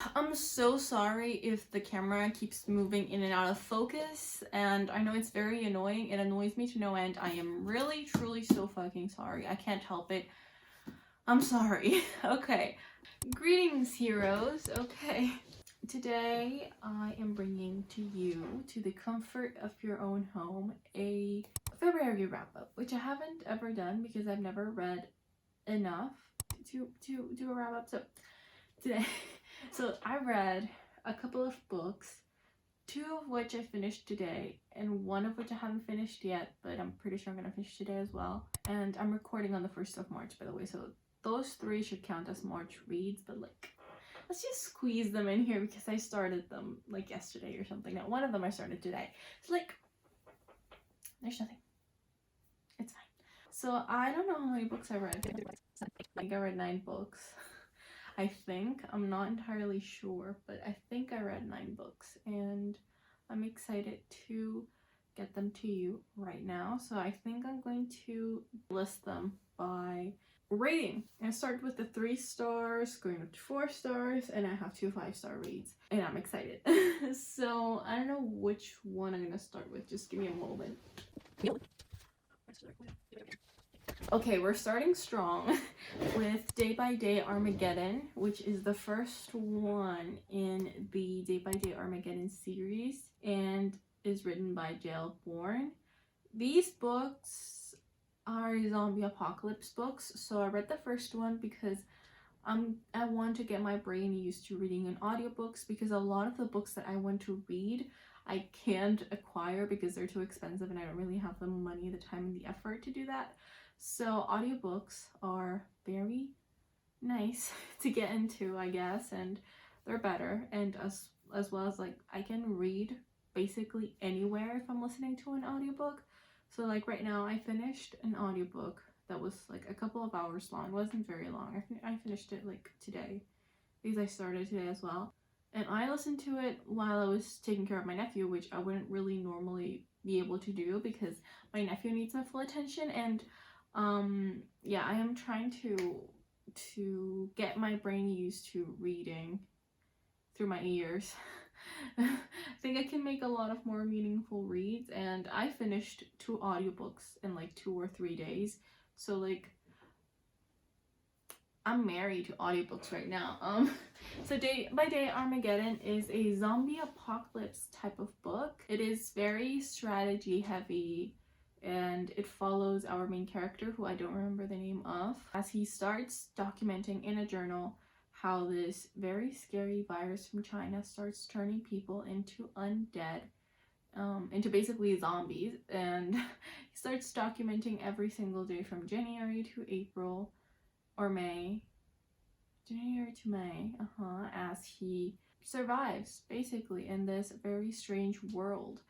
I'm so sorry if the camera keeps moving in and out of focus, and I know it's very annoying. It annoys me to no end. I am really, truly so fucking sorry. I can't help it. I'm sorry. Okay. Greetings, heroes. Okay. Today, I am bringing to you, to the comfort of your own home, a February wrap-up, which I haven't ever done because I've never read enough to do a wrap-up. So today, so I read a couple of books, two of which I finished today, and one of which I haven't finished yet, but I'm pretty sure I'm gonna finish today as well. And I'm recording on the 1st of March, by the way, so those three should count as March reads, but like, let's just squeeze them in here because I started them like yesterday or something. Now, one of them I started today. So like, there's nothing. It's fine. So I don't know how many books I read. I think I read 9 books. I think. I'm not entirely sure, but I think I read 9 books, and I'm excited to get them to you right now. So I think I'm going to list them by rating. I start with the 3 stars, going up to 4 stars, and I have 2 5-star reads, and I'm excited. So I don't know which one I'm gonna start with. Just give me a moment. Okay, we're starting strong with Day by Day Armageddon, which is the first one in the Day by Day Armageddon series and is written by Bourne. These books are zombie apocalypse books, so I read the first one because I want to get my brain used to reading in audiobooks, because a lot of the books that I want to read I can't acquire because they're too expensive and I don't really have the money, the time, and the effort to do that. So audiobooks are very nice to get into, I guess, and they're better, and as well as like I can read basically anywhere if I'm listening to an audiobook. So like right now I finished an audiobook that was like a couple of hours long. It wasn't very long. I finished it like today because I started today as well. And I listened to it while I was taking care of my nephew, which I wouldn't really normally be able to do because my nephew needs my full attention. And yeah, I am trying to get my brain used to reading through my ears. I think I can make a lot of more meaningful reads, and I finished 2 audiobooks in like 2 or 3 days. So like, I'm married to audiobooks right now. So Day by Day Armageddon is a zombie apocalypse type of book. It is very strategy heavy, and it follows our main character, who I don't remember the name of, as he starts documenting in a journal how this very scary virus from China starts turning people into undead, into basically zombies, and he starts documenting every single day from January to April or May, January to May, as he survives basically in this very strange world.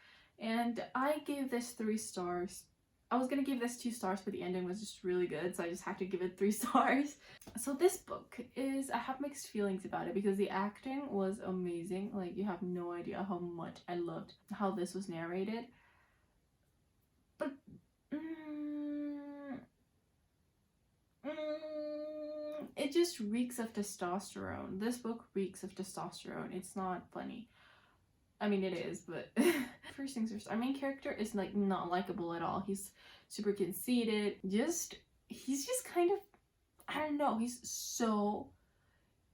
And I gave this 3 stars. I was gonna give this 2 stars, but the ending was just really good, so I just had to give it 3 stars. So this book I have mixed feelings about it because the acting was amazing. Like, you have no idea how much I loved how this was narrated. But it just reeks of testosterone. This book reeks of testosterone. It's not funny. I mean, it is, but first things first, our main character is like not likable at all. He's super conceited. He's just kind of, I don't know, he's so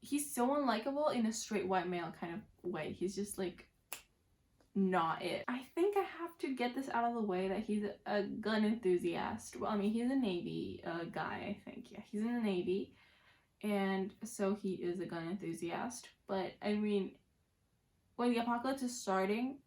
unlikable in a straight white male kind of way. He's just like not it. I think I have to get this out of the way that he's a gun enthusiast. Well, I mean, he's a Navy guy, I think. Yeah, he's in the Navy, and so he is a gun enthusiast. But I mean, when the apocalypse is starting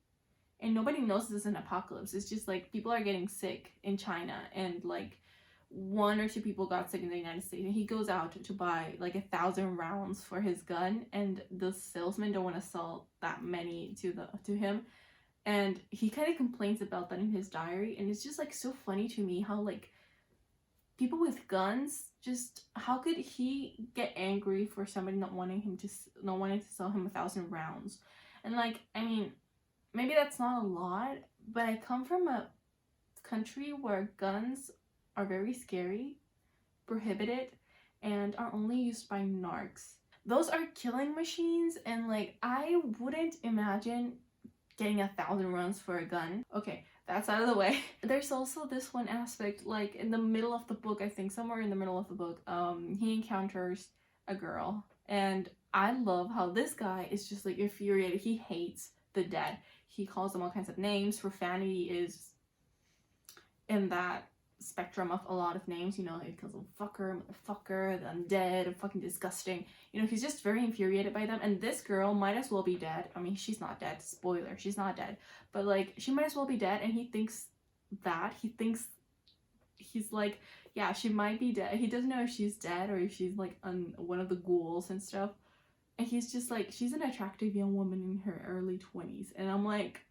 and nobody knows this is an apocalypse, it's just like people are getting sick in China, and like 1 or 2 people got sick in the United States, and he goes out to buy like 1,000 rounds for his gun, and the salesmen don't want to sell that many to him, and he kind of complains about that in his diary. And it's just like so funny to me how like people with guns, just how could he get angry for somebody not wanting to sell him 1,000 rounds? And like, I mean, maybe that's not a lot, but I come from a country where guns are very scary, prohibited, and are only used by narcs. those are killing machines, and like I wouldn't imagine getting 1,000 runs for a gun. Okay, that's out of the way. There's also this one aspect, like in the middle of the book, I think somewhere in the middle of the book, he encounters a girl, and I love how this guy is just like infuriated. He hates the dead. He calls them all kinds of names. Profanity is in that spectrum of a lot of names, you know, he calls them fucker, motherfucker, the undead, fucking disgusting. You know, he's just very infuriated by them, and this girl might as well be dead. I mean, she's not dead, spoiler, she's not dead, but like, she might as well be dead, and he thinks he's like, yeah, she might be dead. He doesn't know if she's dead or if she's like one of the ghouls and stuff, and he's just like, she's an attractive young woman in her early 20s, and I'm like,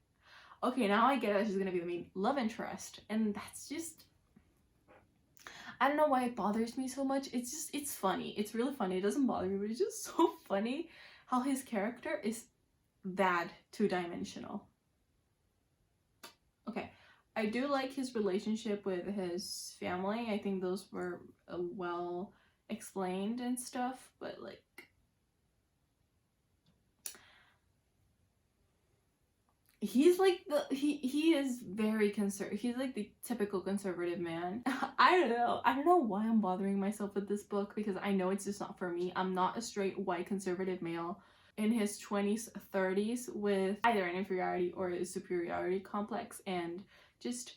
okay, now I get that she's gonna be the main love interest, and that's just, I don't know why it bothers me so much. It's just, it's funny. It's really funny. It doesn't bother me, but it's just so funny how his character is that two-dimensional. Okay, I do like his relationship with his family. I think those were well explained and stuff, but like, he's like he is very he's like the typical conservative man. I don't know why I'm bothering myself with this book, because I know it's just not for me. I'm not a straight white conservative male in his 20s 30s with either an inferiority or a superiority complex, and just,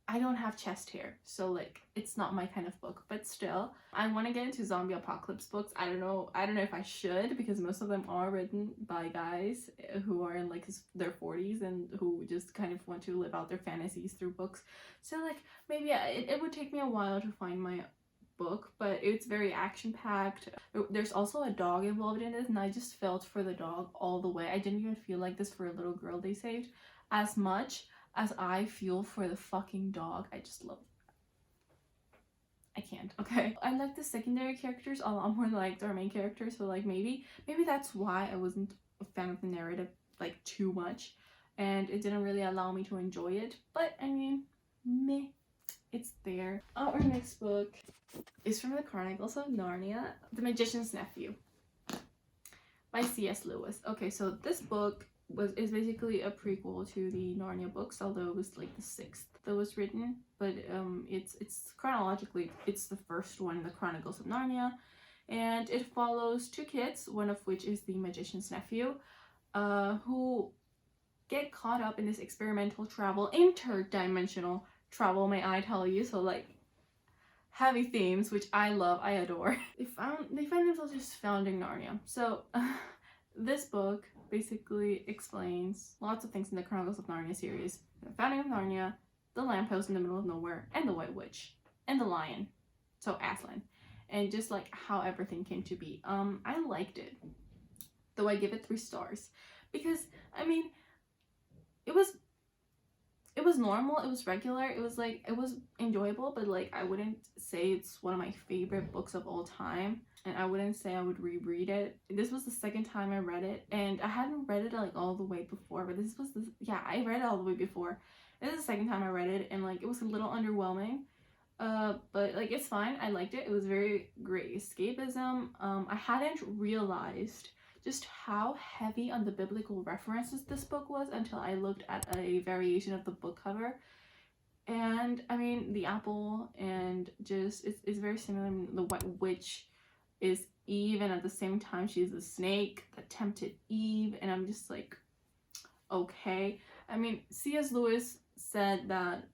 I don't have chest hair, so like it's not my kind of book. But still, I want to get into zombie apocalypse books. I don't know if I should, because most of them are written by guys who are in like their 40s and who just kind of want to live out their fantasies through books. So like, maybe it would take me a while to find my book, but it's very action-packed. There's also a dog involved in it, and I just felt for the dog all the way. I didn't even feel like this for a little girl they saved as much as I feel for the fucking dog. I just love it. I can't. Okay, I like the secondary characters a lot more than like our main characters, so like maybe that's why I wasn't a fan of the narrative like too much, and it didn't really allow me to enjoy it. But I mean, meh, it's there. Our next book is from the Chronicles of Narnia, The Magician's Nephew by C.S. Lewis. Okay, so this book is basically a prequel to the Narnia books, although it was like the 6th that was written, but it's chronologically, it's the first one, the Chronicles of Narnia, and it follows 2 kids, one of which is the magician's nephew, who get caught up in this experimental travel, interdimensional travel, may I tell you. So like, heavy themes, which I love, I adore. They find themselves just founding Narnia. So this book basically explains lots of things in the Chronicles of Narnia series. The founding of Narnia, the lamppost in the middle of nowhere, and the White Witch, and the lion, so Aslan, and just like how everything came to be. I liked it, though I give it 3 stars, because I mean, it was normal, it was regular, it was enjoyable, but like I wouldn't say it's one of my favorite books of all time, and I wouldn't say I would reread it. This was the 2nd time I read it, and I hadn't read it like all the way before, but I read it all the way before. This is the 2nd time I read it, and like it was a little underwhelming, but like it's fine. I liked it. It was very great escapism. I hadn't realized just how heavy on the biblical references this book was until I looked at a variation of the book cover. And I mean, the apple, and just it's very similar. The White Witch is Eve, and at the same time she's a snake that tempted Eve, and I'm just like, okay. I mean, C.S. Lewis said that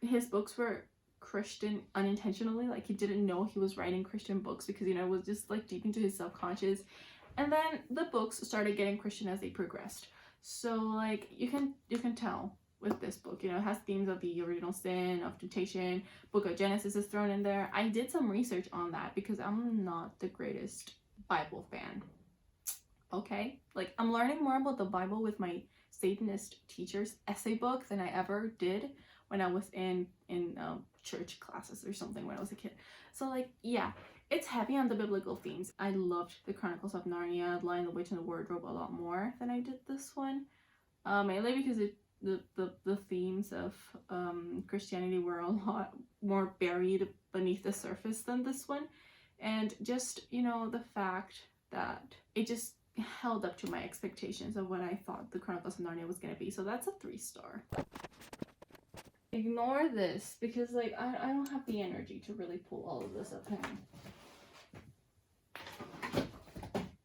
his books were Christian unintentionally, like he didn't know he was writing Christian books, because you know, it was just like deep into his subconscious. And then the books started getting Christian as they progressed. So like you can tell with this book, you know, it has themes of the original sin, of temptation. Book of Genesis is thrown in there. I did some research on that because I'm not the greatest Bible fan. Okay, like I'm learning more about the Bible with my Satanist teacher's essay book than I ever did when I was in church classes or something when I was a kid. So like, yeah, it's heavy on the biblical themes. I loved the Chronicles of Narnia, Lion, the Witch, and the Wardrobe a lot more than I did this one, mainly because the themes of Christianity were a lot more buried beneath the surface than this one, and just, you know, the fact that it just held up to my expectations of what I thought the Chronicles of Narnia was gonna be. So that's a 3-star. Ignore this because like I don't have the energy to really pull all of this up.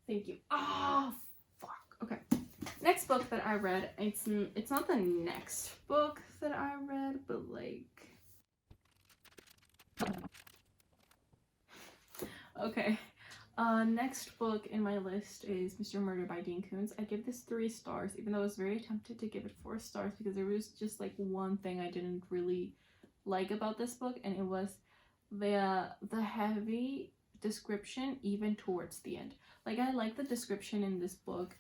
Thank you. Oh fuck. Okay. Next book that I read, it's not the next book that I read, but like okay. Next book in my list is Mr. Murder by Dean Koontz. I give this 3 stars, even though I was very tempted to give it 4 stars because there was just like one thing I didn't really like about this book, and it was the heavy description even towards the end. Like I like the description in this book,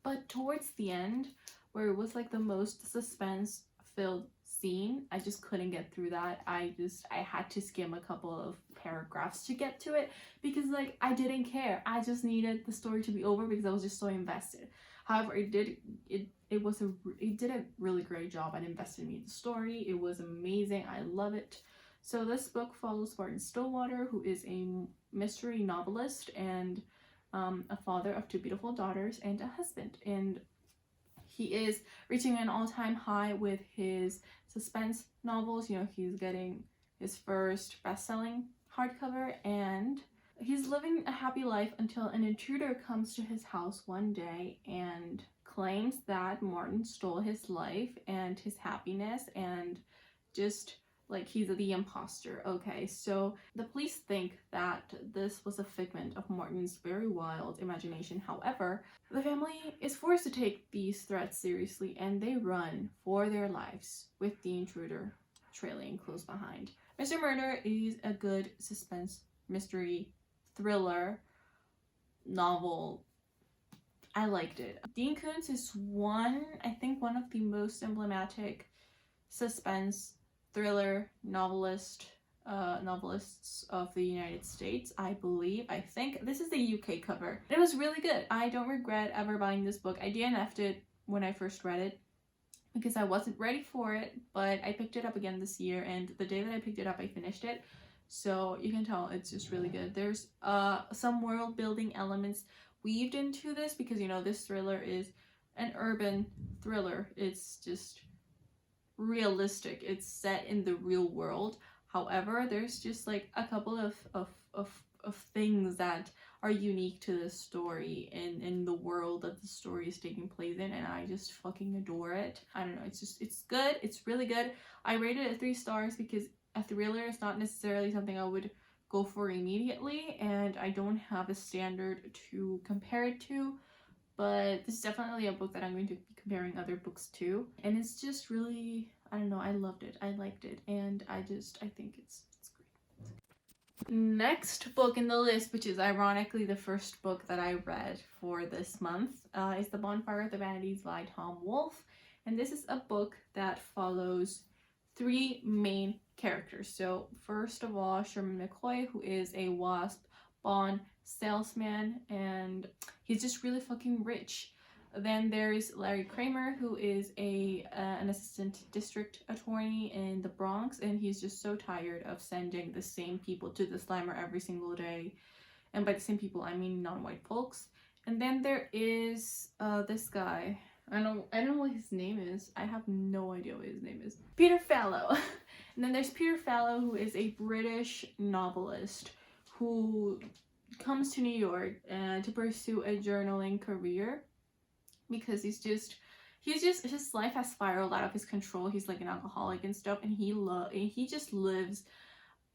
but towards the end, where it was like the most suspense filled scene, I just couldn't get through that. I had to skim a couple of paragraphs to get to it because like I didn't care. I just needed the story to be over because I was just so invested. However, it did a really great job at investing me in the story. It was amazing. I love it. So this book follows Martin Stillwater, who is a mystery novelist and a father of 2 beautiful daughters and a husband, and he is reaching an all-time high with his suspense novels. You know, he's getting his first best-selling hardcover, and he's living a happy life until an intruder comes to his house one day and claims that Martin stole his life and his happiness, and just like he's the imposter. Okay, so the police think that this was a figment of Martin's very wild imagination. However, the family is forced to take these threats seriously, and they run for their lives with the intruder trailing close behind. Mr. Murder is a good suspense mystery thriller novel. I liked it. Dean Koontz is I think one of the most emblematic suspense thriller novelists of the United States, I believe. I think this is the UK cover. It was really good. I don't regret ever buying this book. I DNF'd it when I first read it because I wasn't ready for it, but I picked it up again this year, and the day that I picked it up I finished it. So you can tell it's just really good. There's some world building elements weaved into this because, you know, this thriller is an urban thriller. It's just realistic. It's set in the real world. However, there's just like a couple of things that are unique to this story and in the world that the story is taking place in, and I just fucking adore it. I don't know, it's good. It's really good. I rated it 3 stars because a thriller is not necessarily something I would go for immediately, and I don't have a standard to compare it to, but this is definitely a book that I'm going to be comparing other books to, and it's just really, I don't know, I loved it. I liked it, and I think it's great. Next book in the list, which is ironically the first book that I read for this month, is The Bonfire, the Vanities by Tom Wolfe, and this is a book that follows 3 main characters. So first of all, Sherman McCoy, who is a wasp bond salesman, and he's just really fucking rich. Then there's Larry Kramer, who is an assistant district attorney in the Bronx, and he's just so tired of sending the same people to the Slimer every single day. And by the same people, I mean non-white folks. And then there is this guy. I don't know what his name is. I have no idea what his name is. Peter Fallow. And then there's Peter Fallow, who is a British novelist who comes to New York to pursue a journaling career because his life has spiraled out of his control. He's like an alcoholic and stuff, and he just lives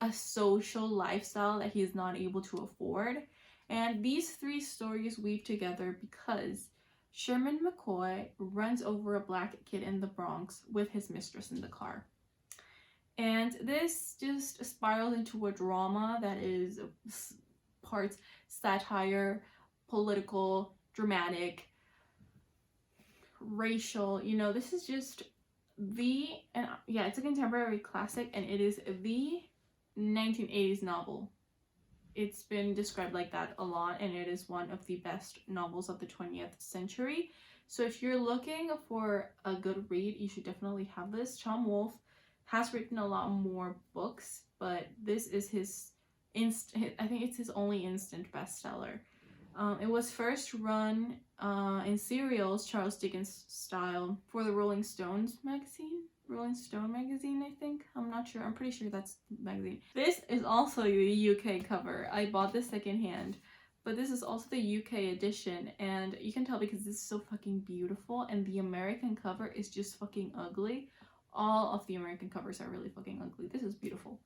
a social lifestyle that he's not able to afford. And these 3 stories weave together because Sherman McCoy runs over a black kid in the Bronx with his mistress in the car. And this just spirals into a drama that is parts satire, political, dramatic, racial. You know, this is just it's a contemporary classic, and it is the 1980s novel. It's been described like that a lot, and it is one of the best novels of the 20th century. So if you're looking for a good read, you should definitely have this. Tom Wolfe has written a lot more books, but this is I think it's his only instant bestseller. It was first run in serials, Charles Dickens style, for the Rolling Stone magazine, I think. I'm not sure. I'm pretty sure that's the magazine. This is also the UK cover. I bought this secondhand, but this is also the UK edition, and you can tell because this is so fucking beautiful, and the American cover is just fucking ugly. All of the American covers are really fucking ugly. This is beautiful.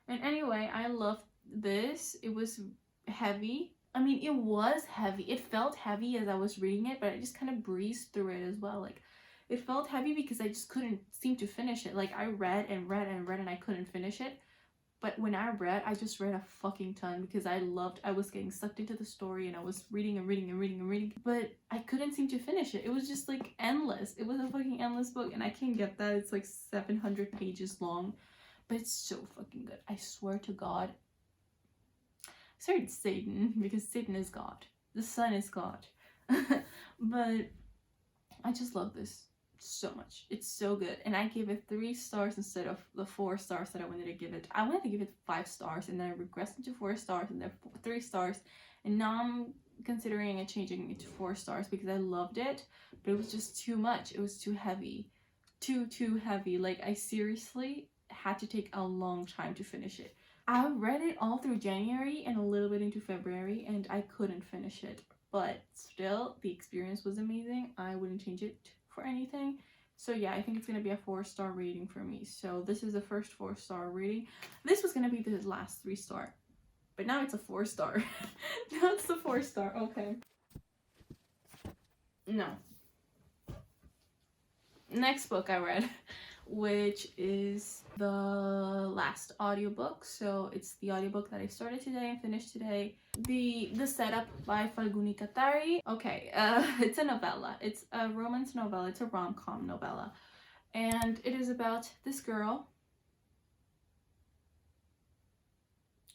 And anyway, I loved this. It was heavy. I mean, it was heavy. It felt heavy as I was reading it, but I just kind of breezed through it as well. Like, it felt heavy because I just couldn't seem to finish it. Like, I read and read and read and I couldn't finish it. But when I read, I just read a fucking ton because I was getting sucked into the story and I was reading and reading and reading and reading. But I couldn't seem to finish it. It was just like endless. It was a fucking endless book, and I can't get that. It's like 700 pages long. But it's so fucking good. I swear to God. Sorry, it's Satan, because Satan is God. The sun is God. But I just love this so much. It's so good. And I gave it 3 stars instead of the 4 stars that I wanted to give it. I wanted to give it 5 stars, and then I regressed into 4 stars, and then 3 stars. And now I'm considering changing it to 4 stars because I loved it. But it was just too much. It was too heavy. Too heavy. Like, I seriously had to take a long time to finish it. I read it all through January and a little bit into February, and I couldn't finish it. But still, the experience was amazing. I wouldn't change it for anything. So yeah, I think it's gonna be a 4-star rating for me. So this is the first 4-star rating. This was gonna be the last 3-star, but now it's a 4-star. Now it's the 4-star. Okay. No. Next book I read, which is the last audiobook. So it's the audiobook that I started today and finished today. The Setup by Falguni Kathari. Okay, it's a novella. It's a romance novella. It's a rom-com novella. And it is about this girl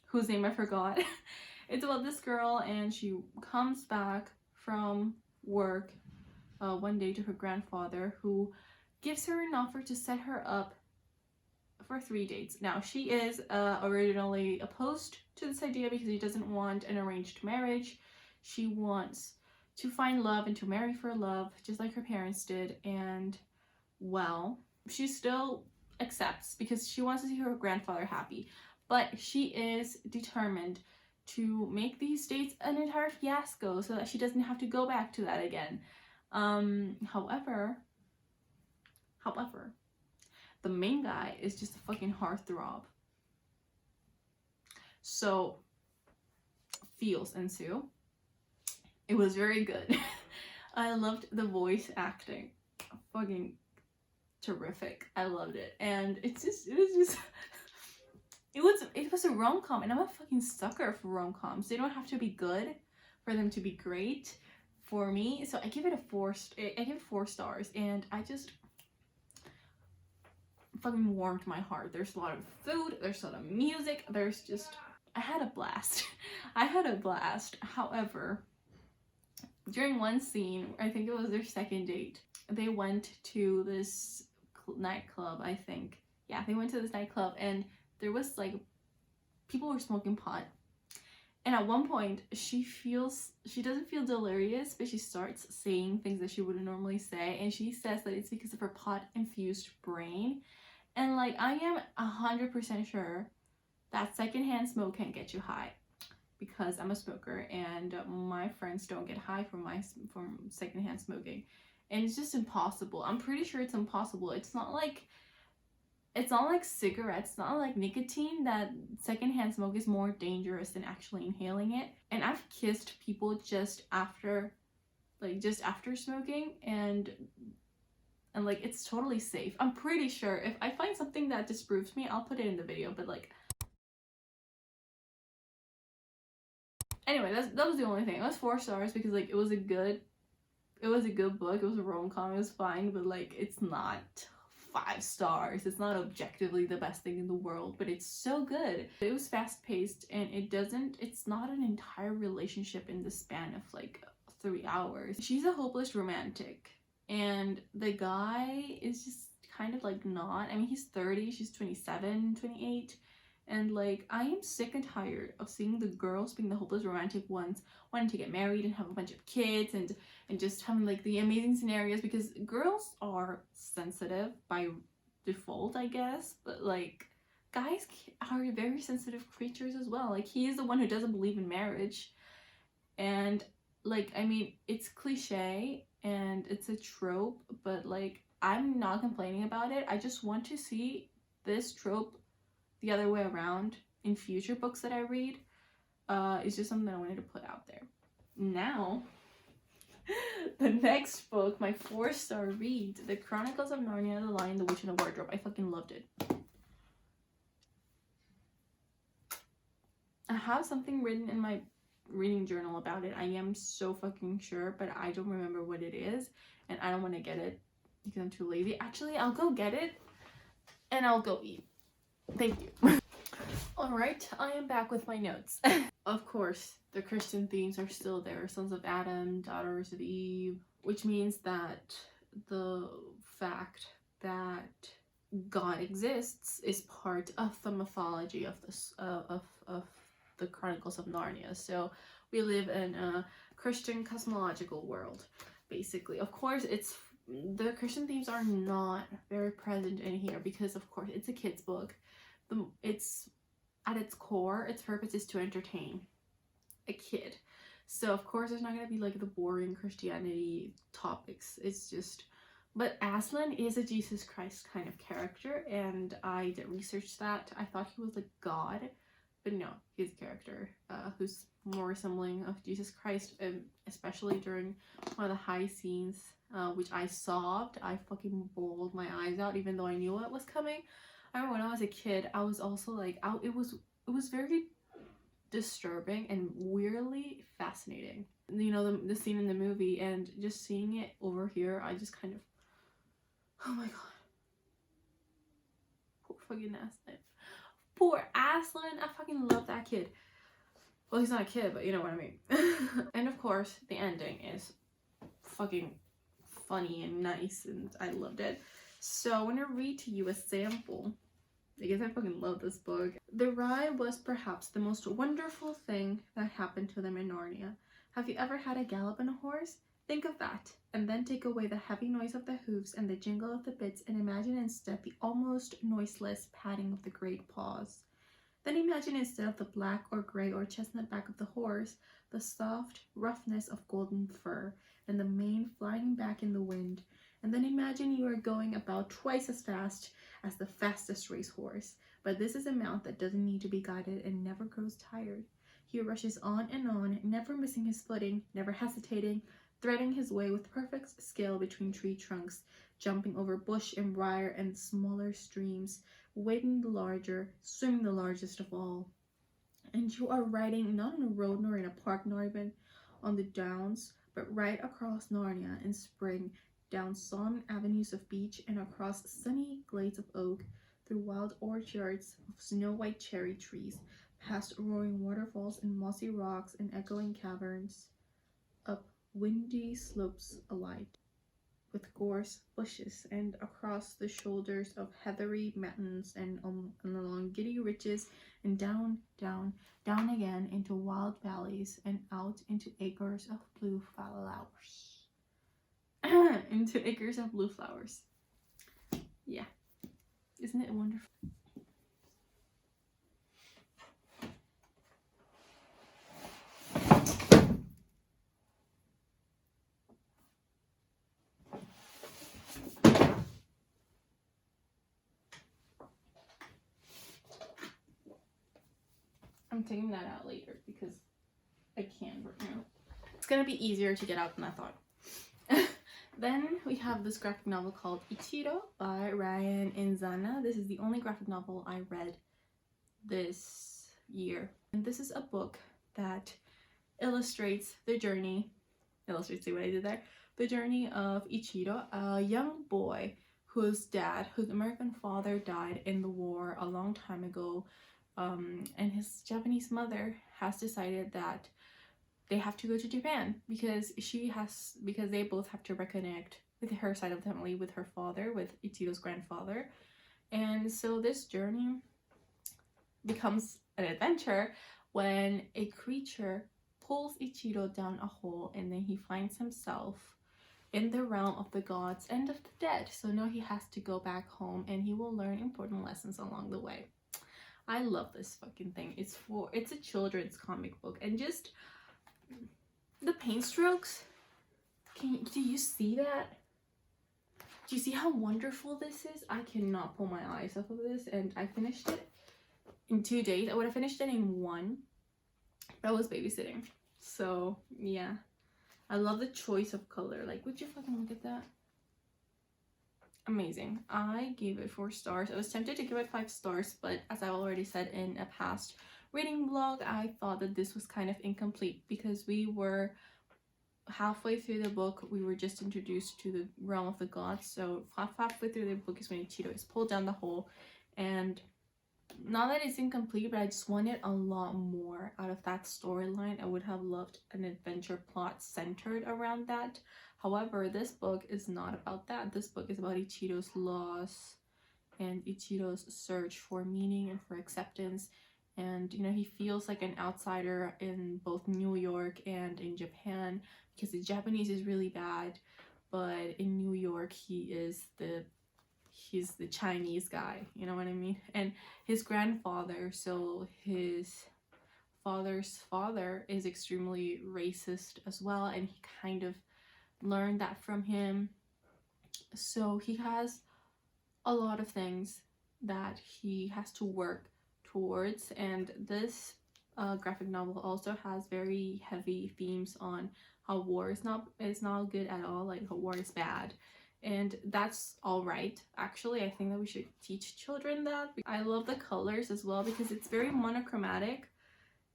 whose name I forgot. It's about this girl, and she comes back from work one day to her grandfather, who gives her an offer to set her up for 3 dates. Now, she is originally opposed to this idea because she doesn't want an arranged marriage. She wants to find love and to marry for love, just like her parents did. And, well, she still accepts because she wants to see her grandfather happy. But she is determined to make these dates an entire fiasco so that she doesn't have to go back to that again. However, the main guy is just a fucking heartthrob. So, feels ensue. It was very good. I loved the voice acting. Fucking terrific. I loved it. And it was a rom-com, and I'm a fucking sucker for rom-coms. They don't have to be good for them to be great for me. So I give it 4 stars, and I just fucking warmed my heart. There's a lot of food, there's a lot of music, I had a blast. I had a blast. However, during one scene, I think it was their second date, they went to this nightclub, I think. Yeah, they went to this nightclub, and there was like, people were smoking pot. And at one point, she doesn't feel delirious, but she starts saying things that she wouldn't normally say. And she says that it's because of her pot-infused brain. And like, I am 100% sure that secondhand smoke can get you high. Because I'm a smoker, and my friends don't get high from secondhand smoking. And it's just impossible. I'm pretty sure it's impossible. It's not like cigarettes, it's not like nicotine, that secondhand smoke is more dangerous than actually inhaling it. And I've kissed people just after smoking, and like, it's totally safe. I'm pretty sure. If I find something that disproves me, I'll put it in the video, but like, anyway, that was the only thing. It was 4 stars because like, it was a good book. It was a rom-com. It was fine, but like, it's not 5 stars. It's not objectively the best thing in the world, but it's so good. It was fast-paced, and it's not an entire relationship in the span of like 3 hours. She's a hopeless romantic, and the guy is just kind of like not. I mean, he's 30, she's 27, 28, And like, I am sick and tired of seeing the girls being the hopeless romantic ones, wanting to get married and have a bunch of kids and just having like the amazing scenarios, because girls are sensitive by default, I guess, but like guys are very sensitive creatures as well. Like, he is the one who doesn't believe in marriage, and like, I mean, it's cliche and it's a trope, but like, I'm not complaining about it. I just want to see this trope the other way around in future books that I read. It's just something that I wanted to put out there. Now, the next book, my 4-star read, The Chronicles of Narnia, The Lion, the Witch, and the Wardrobe. I fucking loved it. I have something written in my reading journal about it. I am so fucking sure, but I don't remember what it is, and I don't want to get it because I'm too lazy. Actually, I'll go get it and I'll go eat. Thank you. Alright, I am back with my notes. Of course, the Christian themes are still there. Sons of Adam, daughters of Eve, which means that the fact that God exists is part of the mythology of this of the Chronicles of Narnia. So we live in a Christian cosmological world, basically. Of course, the Christian themes are not very present in here because, of course, it's a kid's book. It's at its core, its purpose is to entertain a kid. So of course there's not going to be like the boring Christianity topics. It's just, but Aslan is a Jesus Christ kind of character, and I did research that. I thought he was like God, but no, he's a character who's more resembling of Jesus Christ, especially during one of the high scenes, which I sobbed. I fucking bawled my eyes out even though I knew what was coming. I remember when I was a kid, I was also like, it was very disturbing and weirdly fascinating. You know, the scene in the movie, and just seeing it over here, I just kind of, oh my god. Poor fucking Aslan. Poor Aslan. I fucking love that kid. Well, he's not a kid, but you know what I mean. And of course, the ending is fucking funny and nice, and I loved it. So I want to read to you a sample because I fucking love this book. The ride was perhaps the most wonderful thing that happened to them in Narnia. Have you ever had a gallop on a horse? Think of that, and then take away the heavy noise of the hooves and the jingle of the bits, and imagine instead the almost noiseless padding of the great paws. Then imagine instead of the black or gray or chestnut back of the horse, the soft roughness of golden fur, and the mane flying back in the wind. And then imagine you are going about twice as fast as the fastest racehorse. But this is a mount that doesn't need to be guided and never grows tired. He rushes on, never missing his footing, never hesitating, threading his way with perfect skill between tree trunks, jumping over bush and briar and smaller streams, wading the larger, swimming the largest of all. And you are riding not on a road nor in a park nor even on the downs, but right across Narnia in spring, down solemn avenues of beech and across sunny glades of oak, through wild orchards of snow-white cherry trees, past roaring waterfalls and mossy rocks and echoing caverns, up windy slopes alight with gorse bushes, and across the shoulders of heathery mountains, and along giddy ridges, and down, down, down again into wild valleys, and out into acres of blue flowers. Into acres of blue flowers. Yeah. Isn't it wonderful? I'm taking that out later because I can right now. It's gonna be easier to get out than I thought. Then we have this graphic novel called Ichiro by Ryan Inzana. This is the only graphic novel I read this year. And this is a book that illustrates the journey, see what I did there? The journey of Ichiro, a young boy whose American father died in the war a long time ago. And his Japanese mother has decided that they have to go to Japan because they both have to reconnect with her side of the family, with her father, with Ichiro's grandfather. And so this journey becomes an adventure when a creature pulls Ichiro down a hole, and then he finds himself in the realm of the gods and of the dead. So now he has to go back home, and he will learn important lessons along the way. I love this fucking thing. It's a children's comic book, and just the paint strokes. Do you see that? Do you see how wonderful this is? I cannot pull my eyes off of this, and I finished it in 2 days. I would have finished it in 1, but I was babysitting. So yeah, I love the choice of color. Like, would you fucking look at that? Amazing. I gave it 4 stars. I was tempted to give it 5 stars, but as I already said in a past reading vlog, I thought that this was kind of incomplete because we were halfway through the book. We were just introduced to the realm of the gods. So halfway through the book is when Ichiro is pulled down the hole, and not that it's incomplete, but I just wanted a lot more out of that storyline. I would have loved an adventure plot centered around that. However, this book is not about that. This book is about Ichiro's loss and Ichiro's search for meaning and for acceptance. And, you know, he feels like an outsider in both New York and in Japan because the Japanese is really bad, but in New York he's the Chinese guy, you know what I mean? And his grandfather, so his father's father, is extremely racist as well, and he kind of learned that from him. So he has a lot of things that he has to work towards, and this graphic novel also has very heavy themes on how war is not good at all, like how war is bad. And that's all right. Actually, I think that we should teach children that. I love the colors as well because it's very monochromatic,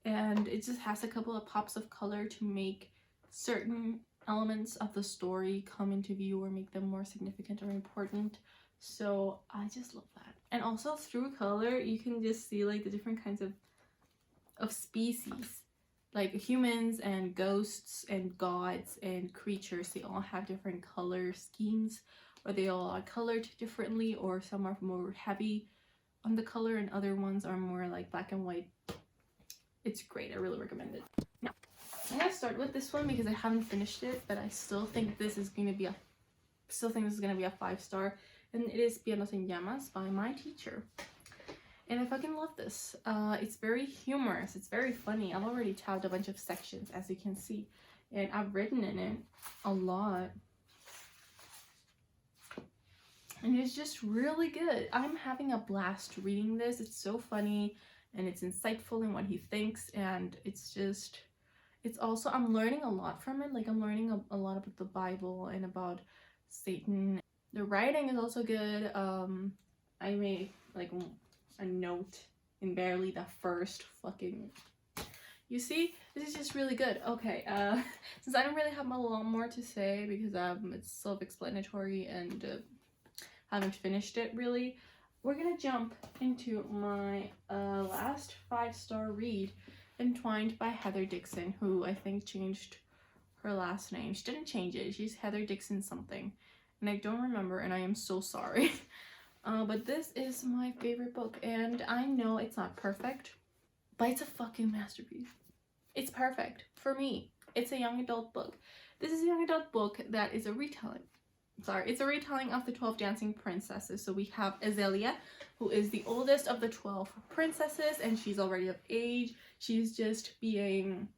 and it just has a couple of pops of color to make certain elements of the story come into view or make them more significant or important. So I just love that. And also through color, you can just see like the different kinds of species. Like humans and ghosts and gods and creatures, they all have different color schemes, or they all are colored differently, or some are more heavy on the color and other ones are more like black and white. It's great. I really recommend it. Now, I'm gonna start with this one because I haven't finished it, but I still think this is gonna be a 5-star, and it is Pianos and Llamas by my teacher. And I fucking love this. It's very humorous. It's very funny. I've already tabbed a bunch of sections, as you can see. And I've written in it a lot. And it's just really good. I'm having a blast reading this. It's so funny. And it's insightful in what he thinks. And it's just... It's also... I'm learning a lot from it. Like, I'm learning a lot about the Bible and about Satan. The writing is also good. I made, like... a note in barely the first fucking... You see? This is just really good. Okay, since I don't really have a lot more to say because it's self-explanatory and haven't finished it really, we're gonna jump into my last 5-star read, Entwined by Heather Dixon, who I think changed her last name. She didn't change it. She's Heather Dixon something, and I don't remember, and I am so sorry. But this is my favorite book, and I know it's not perfect, but it's a fucking masterpiece. It's perfect for me. It's a young adult book. This is a young adult book that is a retelling. It's a retelling of the 12 Dancing Princesses. So we have Azalea, who is the oldest of the 12 princesses, and she's already of age. She's just being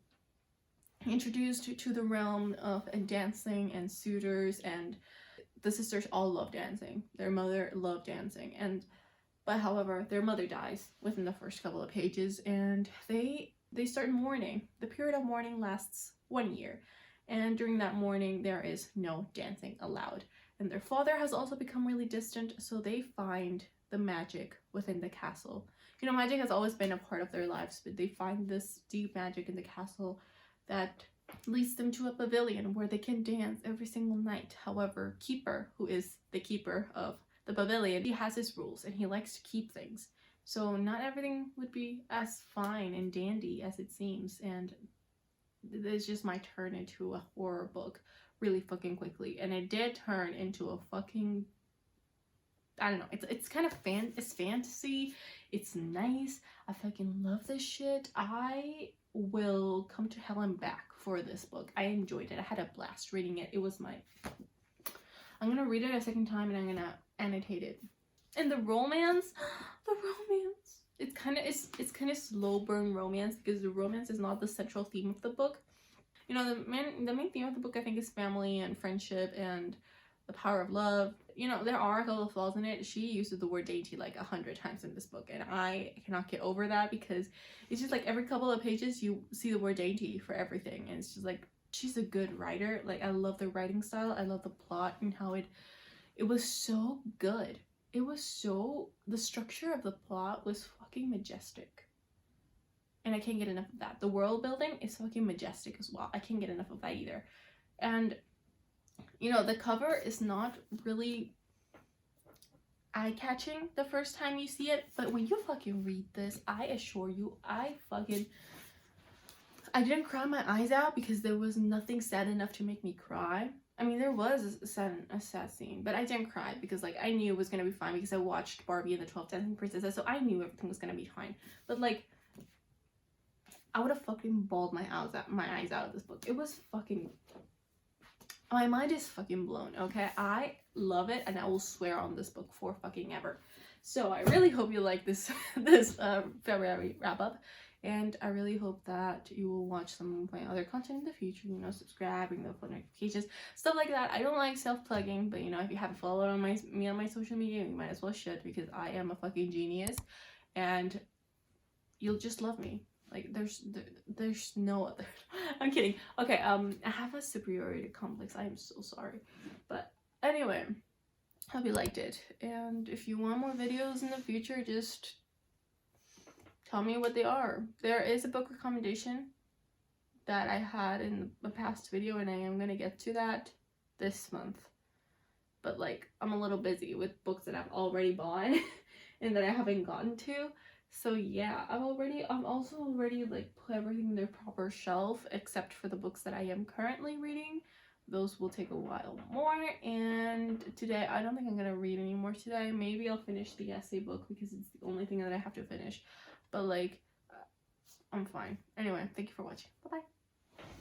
introduced to the realm of dancing and suitors, and the sisters all love dancing. Their mother loved dancing, but however, their mother dies within the first couple of pages, and they start mourning. The period of mourning lasts 1 year, and during that mourning, there is no dancing allowed. And their father has also become really distant, so they find the magic within the castle. You know, magic has always been a part of their lives, but they find this deep magic in the castle that leads them to a pavilion where they can dance every single night. However, Keeper, who is the keeper of the pavilion, he has his rules and he likes to keep things. So not everything would be as fine and dandy as it seems, and this just might turn into a horror book really fucking quickly. And it did turn into a fucking... I don't know, it's kind of it's fantasy, it's nice. I fucking love this shit. I will come to hell and back for this book. I enjoyed it. I had a blast reading it. It was my, I'm gonna read it a second time and I'm gonna annotate it. And the romance, it's kind of slow burn romance, because the romance is not the central theme of the book. You know, the main theme of the book, I think, is family and friendship and the power of love. You know, there are a couple of flaws in it. She uses the word dainty like 100 times in this book, and I cannot get over that, because it's just like every couple of pages you see the word dainty for everything, and it's just like, she's a good writer. Like, I love the writing style, I love the plot, and how it was so good. It was so, the structure of the plot was fucking majestic. And I can't get enough of that. The world building is fucking majestic as well. I can't get enough of that either. And, you know, the cover is not really eye-catching the first time you see it, but when you fucking read this, I assure you, I didn't cry my eyes out, because there was nothing sad enough to make me cry. I mean, there was a sad scene, but I didn't cry, because like I knew it was gonna be fine, because I watched Barbie and the 12 Dancing Princesses, so I knew everything was gonna be fine. But like, I would have fucking bawled my eyes out of this book. It was fucking, my mind is fucking blown, okay? I love it, and I will swear on this book for fucking ever. So I really hope you like this February wrap up, and I really hope that you will watch some of my other content in the future, you know, subscribing, the phone notifications, stuff like that. I don't like self-plugging, but you know, if you haven't followed on me on my social media, you might as well should, because I am a fucking genius, and you'll just love me. Like, there's no other. I'm kidding. Okay, I have a superiority complex. I am so sorry. But anyway, hope you liked it. And if you want more videos in the future, just tell me what they are. There is a book recommendation that I had in the past video, and I am gonna get to that this month. But like, I'm a little busy with books that I've already bought and that I haven't gotten to. So yeah, I'm also already like put everything in their proper shelf, except for the books that I am currently reading. Those will take a while more, and today I don't think I'm gonna read anymore today. Maybe I'll finish the essay book, because it's the only thing that I have to finish, but like, I'm fine. Anyway, thank you for watching. Bye bye.